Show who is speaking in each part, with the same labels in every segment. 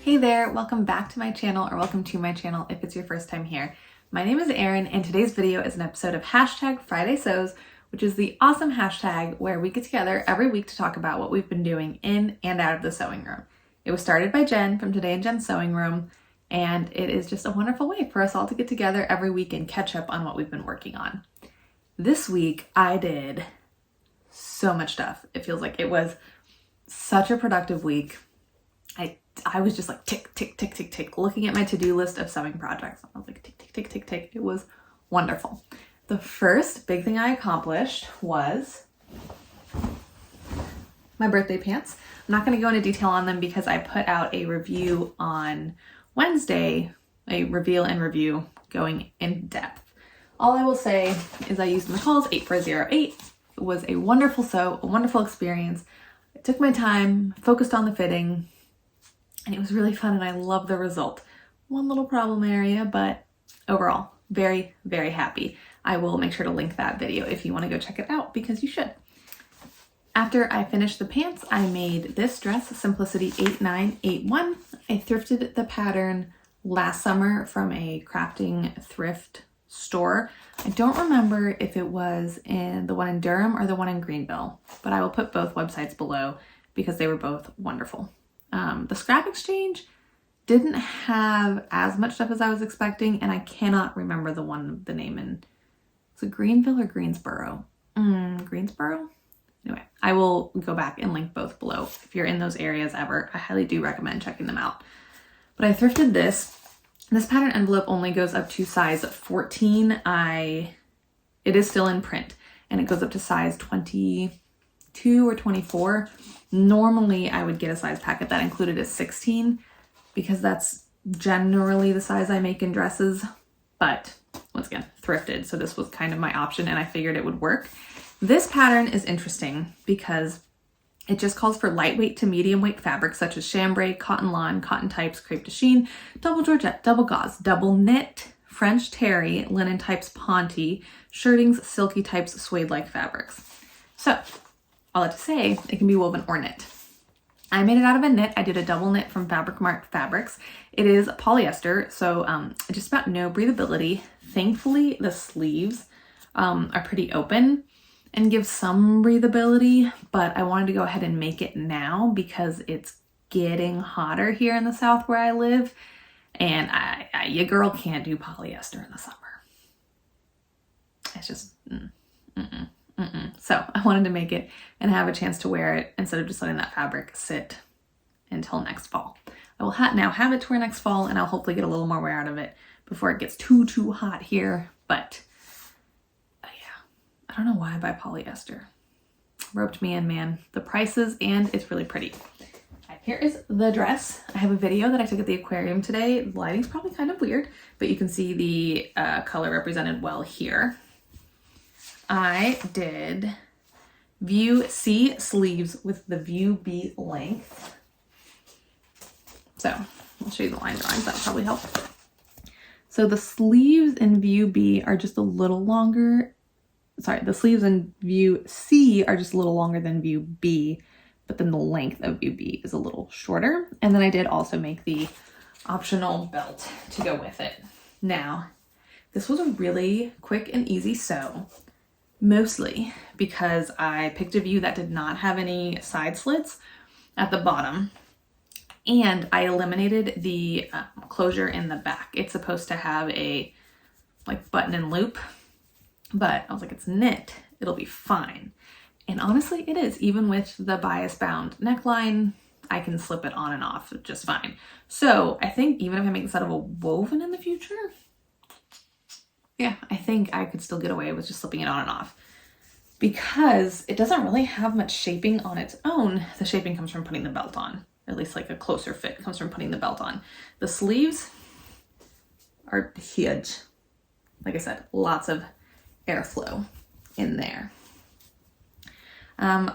Speaker 1: Hey there, welcome back to my channel, or welcome to my channel if it's your first time here. My name is Erin, and today's video is an episode of #FridaySews, which is the awesome hashtag where we get together every week to talk about what we've been doing in and out of the sewing room. It was started by Jen from Today in Jen's Sewing Room, and it is just a wonderful way for us all to get together every week and catch up on what we've been working on. This week, I did so much stuff. It feels like it was such a productive week. I was just like tick, tick, tick, tick, tick, looking at my to-do list of sewing projects. I was like tick, tick, tick, tick, tick. It was wonderful. The first big thing I accomplished was my birthday pants. I'm not going to go into detail on them because I put out a review on Wednesday, a reveal and review going in depth. All I will say is I used McCall's 8408. It was a wonderful sew, a wonderful experience. I took my time, focused on the fitting, and it was really fun, and I love the result. One little problem area, but overall, very, very happy. I will make sure to link that video if you want to go check it out, because you should. After I finished the pants, I made this dress, Simplicity 8981. I thrifted the pattern last summer from a crafting thrift store. I don't remember if it was in the one in Durham or the one in Greenville, but I will put both websites below because they were both wonderful. The scrap exchange didn't have as much stuff as I was expecting, and I cannot remember the name in, is it Greenville or Greensboro? Greensboro? Anyway, I will go back and link both below. If you're in those areas ever, I highly do recommend checking them out. But I thrifted this. This pattern envelope only goes up to size 14. It is still in print, and it goes up to size 22 or 24. Normally, I would get a size packet that included a 16 because that's generally the size I make in dresses. But once again, thrifted, so this was kind of my option, and I figured it would work. This pattern is interesting because it just calls for lightweight to medium weight fabrics such as chambray, cotton lawn, cotton types, crepe de chine, double georgette, double gauze, double knit, French terry, linen types ponte, shirtings, silky types, suede-like fabrics. So, all that to say, it can be woven or knit. I made it out of a knit. I did a double knit from Fabric Mart Fabrics. It is polyester, so just about no breathability. Thankfully, the sleeves are pretty open and give some breathability, but I wanted to go ahead and make it now because it's getting hotter here in the South where I live, and your girl can't do polyester in the summer. It's just, So I wanted to make it and have a chance to wear it instead of just letting that fabric sit until next fall. I will now have it to wear next fall, and I'll hopefully get a little more wear out of it before it gets too hot here. But yeah, I don't know why I buy polyester. Roped me in, man. The prices, and it's really pretty. Here is the dress. I have a video that I took at the aquarium today. The lighting's probably kind of weird, but you can see the color represented well here. I did View C sleeves with the View B length. So I'll show you the line drawings. That'll probably help. So the sleeves in View B are just a little longer. Sorry, the sleeves in View C are just a little longer than View B, but then the length of View B is a little shorter. And then I did also make the optional belt to go with it. Now, this was a really quick and easy sew. Mostly because I picked a view that did not have any side slits at the bottom, and I eliminated the closure in the back. It's supposed to have a like button and loop, but I was like, it's knit, it'll be fine. And honestly, it is. Even with the bias bound neckline, I can slip it on and off just fine. So I think even if I make this out of a woven in the future, yeah, I think I could still get away with just slipping it on and off because it doesn't really have much shaping on its own. The shaping comes from putting the belt on, or at least like a closer fit comes from putting the belt on. The sleeves are huge. Like I said, lots of airflow in there. I'm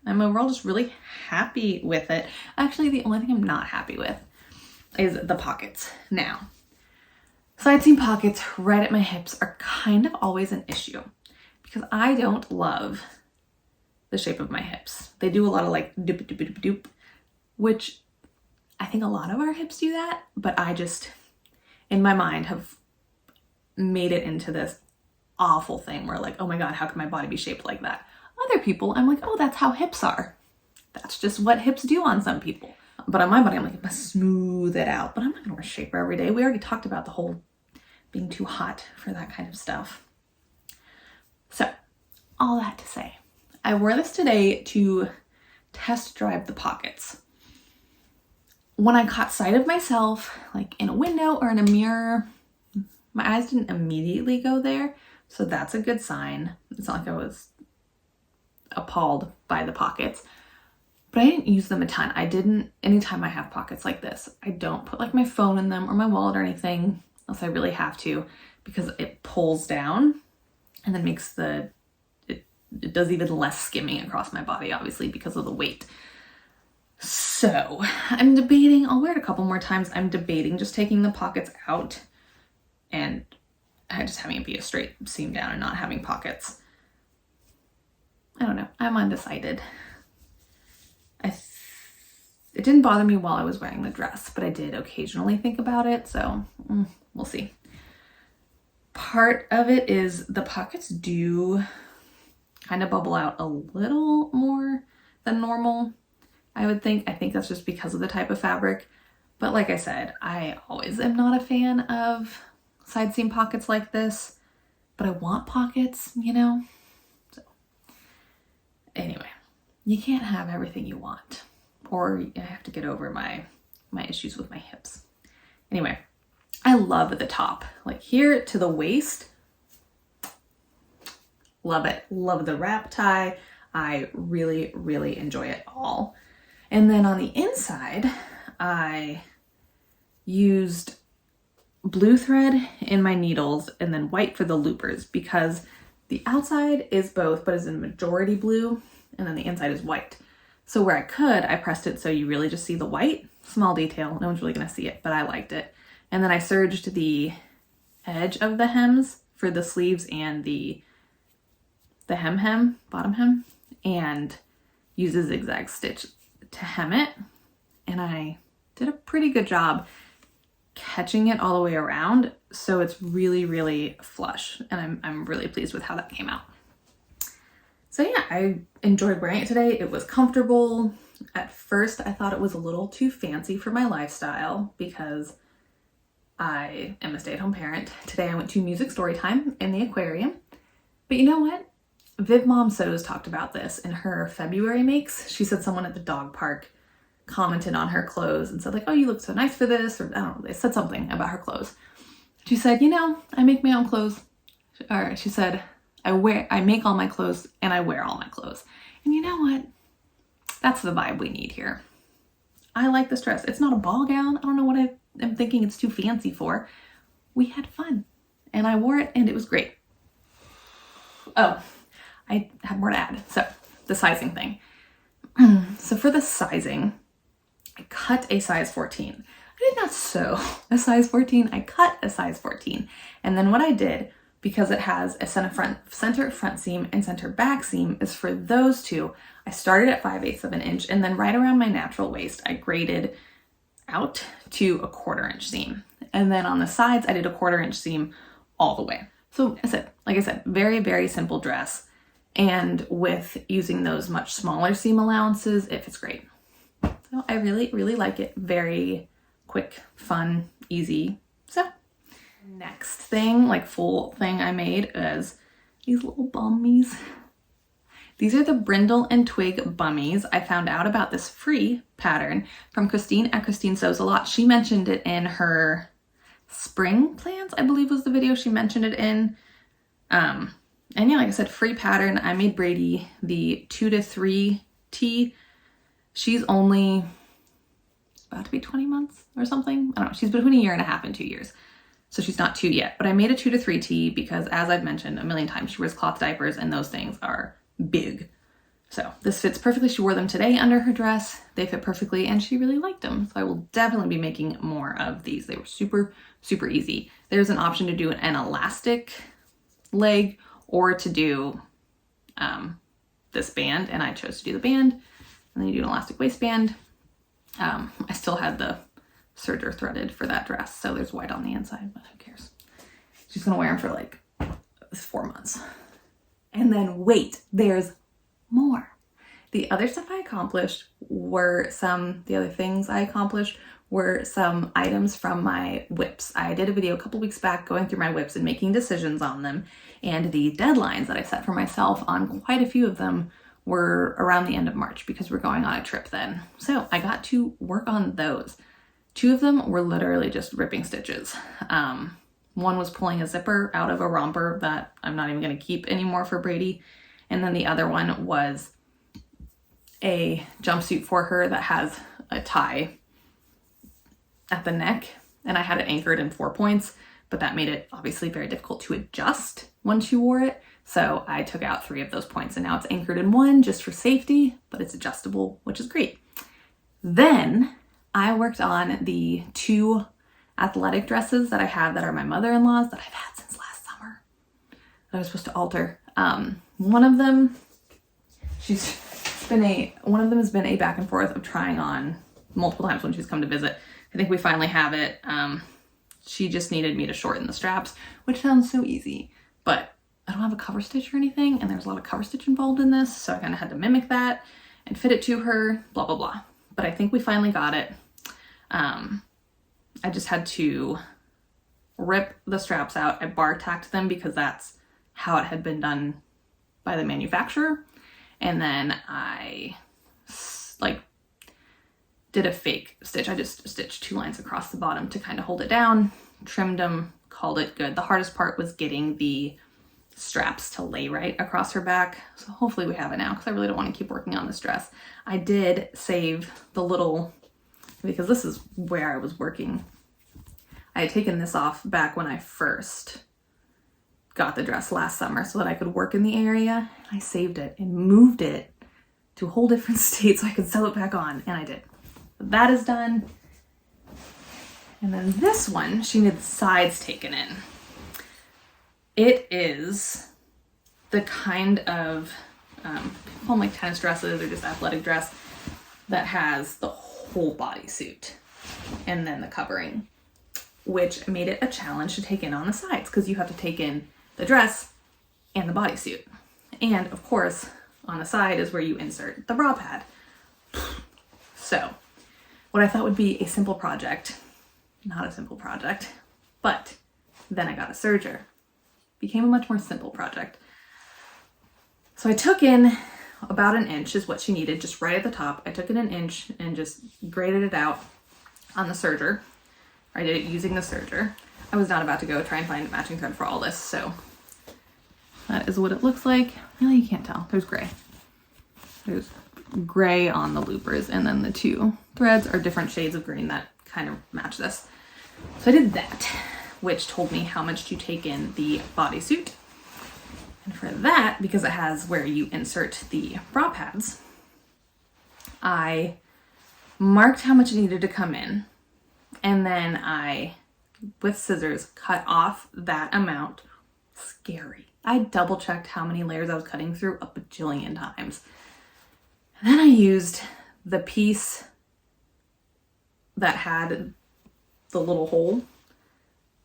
Speaker 1: overall just really happy with it. Actually, the only thing I'm not happy with is the pockets. Now, side seam pockets right at my hips are kind of always an issue because I don't love the shape of my hips. They do a lot of like doop doop doop doop, which think a lot of our hips do that, but I just, in my mind, have made it into this awful thing where like, oh my God, how can my body be shaped like that? Other people, I'm like, oh, that's how hips are. That's just what hips do on some people. But on my body, I'm like, I must smooth it out. But I'm not gonna wear shaper every day. We already talked about the whole being too hot for that kind of stuff. So all that to say, I wore this today to test drive the pockets. When I caught sight of myself, like in a window or in a mirror, my eyes didn't immediately go there. So that's a good sign. It's not like I was appalled by the pockets, but I didn't use them a ton. Anytime I have pockets like this, I don't put like my phone in them or my wallet or anything unless I really have to, because it pulls down and then makes it does even less skimming across my body, obviously, because of the weight. So I'm debating, I'll wear it a couple more times. I'm debating just taking the pockets out and just having it be a straight seam down and not having pockets. I don't know. I'm undecided. It didn't bother me while I was wearing the dress, but I did occasionally think about it. So we'll see. Part of it is the pockets do kind of bubble out a little more than normal, I would think. I think that's just because of the type of fabric. But like I said, I always am not a fan of side seam pockets like this, but I want pockets, you know? So anyway, you can't have everything you want, or I have to get over my issues with my hips. Anyway, I love the top, like here to the waist. Love it. Love the wrap tie. I really, really enjoy it all. And then on the inside, I used blue thread in my needles and then white for the loopers, because the outside is both, but is in majority blue, and then the inside is white. So where I could, I pressed it so you really just see the white. Small detail, no one's really gonna see it, but I liked it. And then I serged the edge of the hems for the sleeves and the bottom hem, and used a zigzag stitch to hem it. And I did a pretty good job catching it all the way around, so it's really, really flush, and I'm really pleased with how that came out. So yeah, I enjoyed wearing it today. It was comfortable. At first, I thought it was a little too fancy for my lifestyle because I am a stay-at-home parent. Today I went to music story time in the aquarium. But you know what? Viv Mom Sews talked about this in her February makes. She said someone at the dog park commented on her clothes and said like, oh, you look so nice for this, or I don't know, they said something about her clothes. She said, you know, I make my own clothes. Or she said, I make all my clothes and I wear all my clothes. And you know what? That's the vibe we need here. I like this dress. It's not a ball gown. I don't know what I'm thinking it's too fancy for. We had fun and I wore it and it was great. Oh, I have more to add. So the sizing thing. So for the sizing, I cut a size 14. I did not sew a size 14. I cut a size 14. And then what I did, because it has a center front seam and center back seam, is for those two, I started at 5/8 of an inch, and then right around my natural waist, I graded out to a 1/4 inch seam. And then on the sides, I did a 1/4 inch seam all the way. So like I said, very, very simple dress. And with using those much smaller seam allowances, it fits great. So I really, really like it. Very quick, fun, easy. So next thing, like full thing I made is these little bummies. These are the Brindle and Twig bummies. I found out about this free pattern from Christine at Christine Sews a Lot. She mentioned it in her spring plans, I believe was the video she mentioned it in. And yeah, like I said, free pattern. I made Brady the 2 to 3 tee. She's only about to be 20 months or something. I don't know. She's between 1.5 years and 2 years. So she's not 2 yet, but I made a 2 to 3 tee because, as I've mentioned a million times, she wears cloth diapers and those things are big. So this fits perfectly. She wore them today under her dress. They fit perfectly and she really liked them. So I will definitely be making more of these. They were super, super easy. There's an option to do an elastic leg or to do this band, and I chose to do the band. And then you do an elastic waistband. I still had the serger threaded for that dress, so there's white on the inside, but who cares? She's gonna wear them for like 4 months. And then wait, there's more. The other things I accomplished were some items from my whips. I did a video a couple weeks back going through my whips and making decisions on them, and the deadlines that I set for myself on quite a few of them were around the end of March because we're going on a trip then. So I got to work on those. 2 of them were literally just ripping stitches. One was pulling a zipper out of a romper that I'm not even going to keep anymore for Brady. And then the other one was a jumpsuit for her that has a tie at the neck. And I had it anchored in 4 points, but that made it obviously very difficult to adjust once you wore it. So I took out 3 of those points and now it's anchored in 1 just for safety, but it's adjustable, which is great. Then I worked on the 2 athletic dresses that I have that are my mother-in-law's that I've had since last summer that I was supposed to alter. One of them has been a back and forth of trying on multiple times when she's come to visit. I think we finally have it. She just needed me to shorten the straps, which sounds so easy, but I don't have a cover stitch or anything, and there's a lot of cover stitch involved in this, so I kind of had to mimic that and fit it to her, blah, blah, blah. But I think we finally got it. I just had to rip the straps out. I bar tacked them because that's how it had been done by the manufacturer. And then I did a fake stitch. I just stitched 2 lines across the bottom to kind of hold it down, trimmed them, called it good. The hardest part was getting the straps to lay right across her back. So hopefully we have it now because I really don't want to keep working on this dress. I did save the little, because this is where I was working. I had taken this off back when I first got the dress last summer so that I could work in the area. I saved it and moved it to a whole different state so I could sew it back on, and I did. That is done. And then this one, she needed the sides taken in. It is the kind of, people call them like tennis dresses or just athletic dress that has the whole bodysuit and then the covering, which made it a challenge to take in on the sides because you have to take in the dress and the bodysuit. And of course, on the side is where you insert the bra pad. So what I thought would be a simple project, not a simple project, but then I got a serger. Became a much more simple project. So I took in about 1 inch is what she needed, just right at the top. I took in 1 inch and just graded it out on the serger. I did it using the serger. I was not about to go try and find a matching thread for all this, so that is what it looks like. Really, you can't tell. There's gray. There's gray on the loopers, and then the 2 threads are different shades of green that kind of match this. So I did that, which told me how much to take in the bodysuit. And for that, because it has where you insert the bra pads, I marked how much it needed to come in, and then I, with scissors, cut off that amount. Scary. I double checked how many layers I was cutting through a bajillion times. And then I used the piece that had the little hole,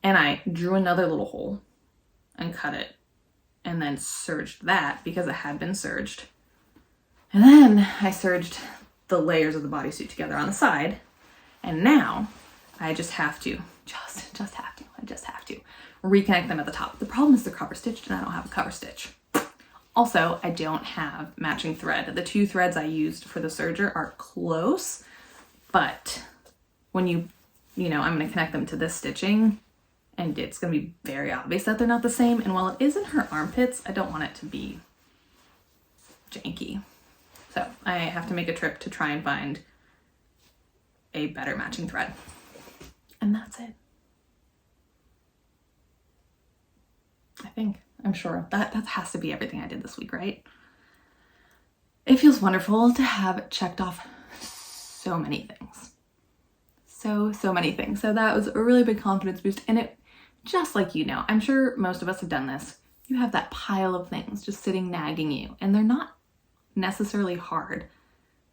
Speaker 1: and I drew another little hole and cut it, and then serged that because it had been serged. And then I serged the layers of the bodysuit together on the side, and now I just have to reconnect them at the top. The problem is they're cover stitched and I don't have a cover stitch. Also, I don't have matching thread. The 2 threads I used for the serger are close, but when I'm going to connect them to this stitching, and it's going to be very obvious that they're not the same. And while it is in her armpits, I don't want it to be janky. So I have to make a trip to try and find a better matching thread. And that's it. I'm sure that has to be everything I did this week, right? It feels wonderful to have checked off so many things. So many things. So that was a really big confidence boost. And it, just like, I'm sure most of us have done this. You have that pile of things just sitting nagging you, and they're not necessarily hard.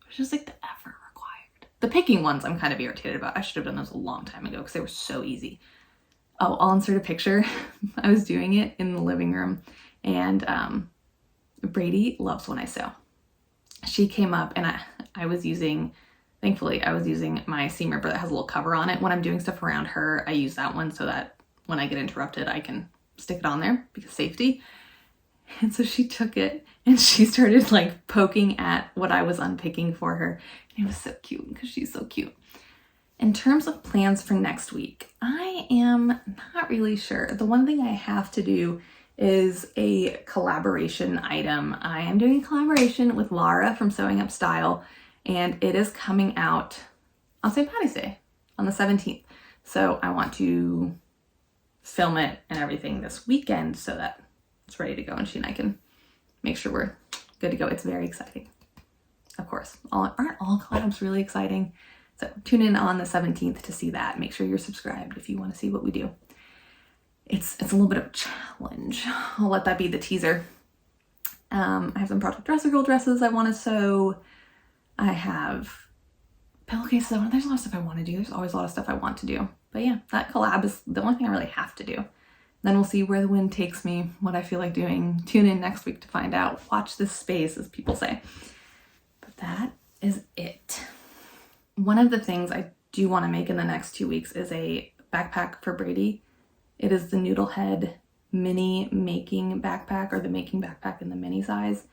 Speaker 1: It's just like the effort required. The picking ones I'm kind of irritated about. I should have done those a long time ago because they were so easy. Oh, I'll insert a picture. I was doing it in the living room, and Brady loves when I sew. She came up, and I was using, thankfully, I was using my seam ripper that has a little cover on it. When I'm doing stuff around her, I use that one so that when I get interrupted, I can stick it on there because safety. And so she took it and she started like poking at what I was unpicking for her. And it was so cute because she's so cute. In terms of plans for next week, I am not really sure. The one thing I have to do is a collaboration item. I am doing a collaboration with Lara from Sewing Up Style, and it is coming out on St. Patty's Day on the 17th. So I want to film it and everything this weekend so that it's ready to go and she and I can make sure we're good to go. It's very exciting. Of course, aren't all collabs really exciting? So tune in on the 17th to see that. Make sure you're subscribed if you want to see what we do. It's a little bit of a challenge. I'll let that be the teaser. I have some Project Dresser Girl dresses I want to sew. I have pillowcases. There's a lot of stuff I want to do. There's always a lot of stuff I want to do. But yeah, that collab is the only thing I really have to do. Then we'll see where the wind takes me, what I feel like doing. Tune in next week to find out. Watch this space, as people say. But that is it. One of the things I do want to make in the next 2 weeks is a backpack for Brady. It is the Noodlehead mini making backpack, or the making backpack in the mini size.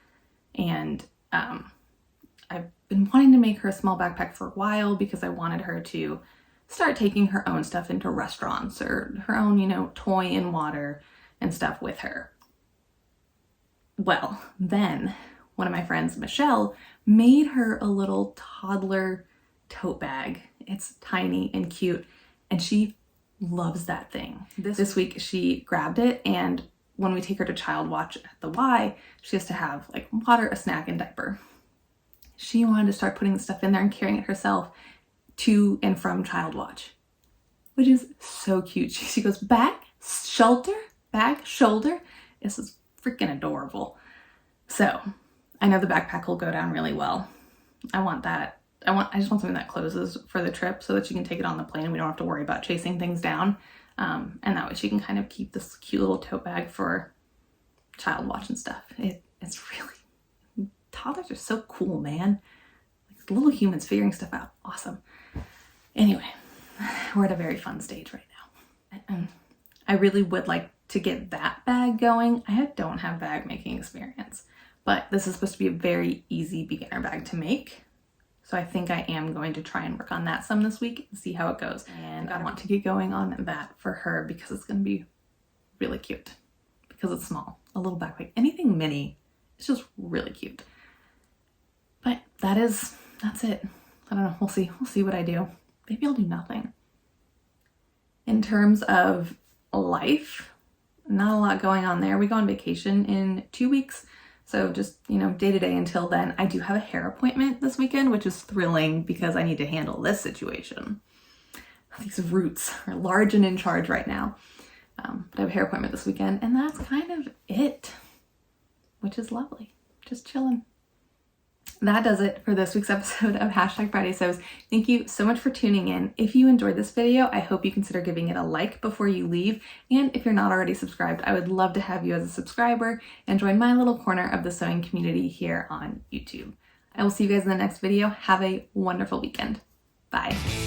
Speaker 1: And I've been wanting to make her a small backpack for a while because I wanted her to start taking her own stuff into restaurants or her own, toy and water and stuff with her. Well, then one of my friends, Michelle, made her a little toddler tote bag. It's tiny and cute, and she loves that thing. This week she grabbed it, and when we take her to Child Watch at the Y, she has to have like water, a snack, and diaper. She wanted to start putting the stuff in there and carrying it herself to and from Child Watch, which is so cute. She goes, back, shoulder. This is freaking adorable. So I know the backpack will go down really well. I want that. I just want something that closes for the trip so that she can take it on the plane. We don't have to worry about chasing things down. And that way she can kind of keep this cute little tote bag for Child Watch and stuff. It's really, toddlers are so cool, man. Like little humans figuring stuff out. Awesome. Anyway, we're at a very fun stage right now. I really would like to get that bag going. I don't have bag making experience, but this is supposed to be a very easy beginner bag to make. So I think I am going to try and work on that some this week and see how it goes. And I want to get going on that for her because it's going to be really cute because it's small, a little backpack, anything mini. It's just really cute. But that's it. I don't know. We'll see what I do. Maybe I'll do nothing. In terms of life, not a lot going on there. We go on vacation in 2 weeks. So just, day to day until then. I do have a hair appointment this weekend, which is thrilling because I need to handle this situation. These roots are large and in charge right now. But I have a hair appointment this weekend, and that's kind of it, which is lovely. Just chilling. That does it for this week's episode of #FridaySews. Thank you so much for tuning in. If you enjoyed this video, I hope you consider giving it a like before you leave. And if you're not already subscribed, I would love to have you as a subscriber and join my little corner of the sewing community here on YouTube. I will see you guys in the next video. Have a wonderful weekend. Bye.